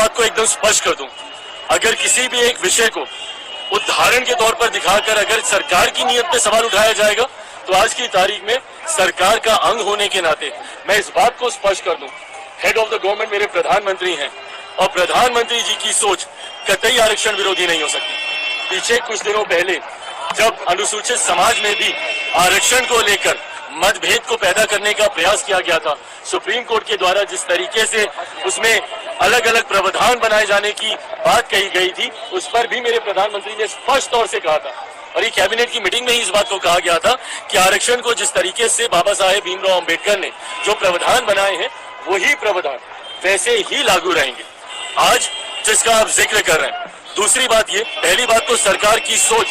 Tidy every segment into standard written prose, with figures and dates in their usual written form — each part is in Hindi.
बात को एकदम स्पष्ट कर दूं, अगर किसी भी एक विषय को उदाहरण के तौर पर दिखाकर अगर सरकार की नीयत पे सवाल उठाया जाएगा तो आज की तारीख में सरकार का अंग होने के नाते मैं इस बात को स्पष्ट कर दूं, हेड ऑफ द गवर्नमेंट मेरे प्रधानमंत्री हैं और प्रधानमंत्री जी की सोच कतई आरक्षण विरोधी नहीं हो सकती। पीछे कुछ दिनों पहले जब अनुसूचित समाज में भी आरक्षण को लेकर मतभेद को पैदा करने का प्रयास किया गया था, सुप्रीम कोर्ट के द्वारा जिस तरीके से उसमें अलग अलग प्रावधान बनाए जाने की बात कही गई थी, उस पर भी मेरे प्रधानमंत्री ने स्पष्ट तौर से कहा था और ये कैबिनेट की मीटिंग में ही इस बात को कहा गया था कि आरक्षण को जिस तरीके से बाबा साहेब भीमराव अंबेडकर ने जो प्रावधान बनाए हैं वही प्रावधान वैसे ही लागू रहेंगे आज जिसका आप जिक्र कर रहे हैं। दूसरी बात ये, पहली बात तो सरकार की सोच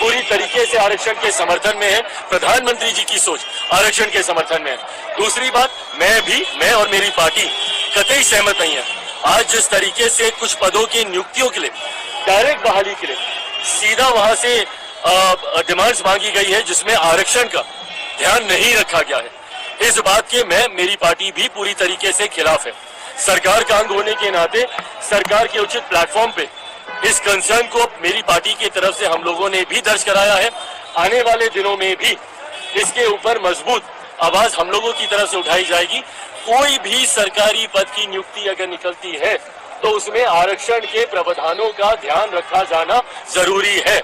पूरी तरीके से आरक्षण के समर्थन में है, प्रधानमंत्री जी की सोच आरक्षण के समर्थन में है। दूसरी बात, मैं और मेरी पार्टी कतई सहमत नहीं है आज जिस तरीके से कुछ पदों की नियुक्तियों के लिए डायरेक्ट बहाली के लिए सीधा वहां से डिमांड्स मांगी गई है जिसमें आरक्षण का ध्यान नहीं रखा गया है। इस बात के मेरी पार्टी भी पूरी तरीके से खिलाफ है। सरकार का अंग होने के नाते सरकार के उचित प्लेटफॉर्म पे इस कंसर्न को मेरी पार्टी की तरफ से हम लोगों ने भी दर्ज कराया है। आने वाले दिनों में भी इसके ऊपर मजबूत आवाज हम लोगों की तरफ से उठाई जाएगी। कोई भी सरकारी पद की नियुक्ति अगर निकलती है तो उसमें आरक्षण के प्रावधानों का ध्यान रखा जाना जरूरी है।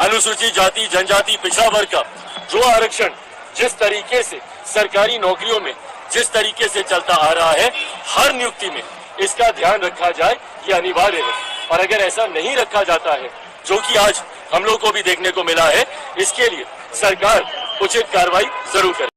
अनुसूचित जाति जनजाति पिछड़ा वर्ग का जो आरक्षण जिस तरीके से सरकारी नौकरियों में जिस तरीके से चलता आ रहा है, हर नियुक्ति में इसका ध्यान रखा जाए, ये अनिवार्य है। और अगर ऐसा नहीं रखा जाता है, जो कि आज हम लोग को भी देखने को मिला है, इसके लिए सरकार उचित कार्रवाई जरूर करे।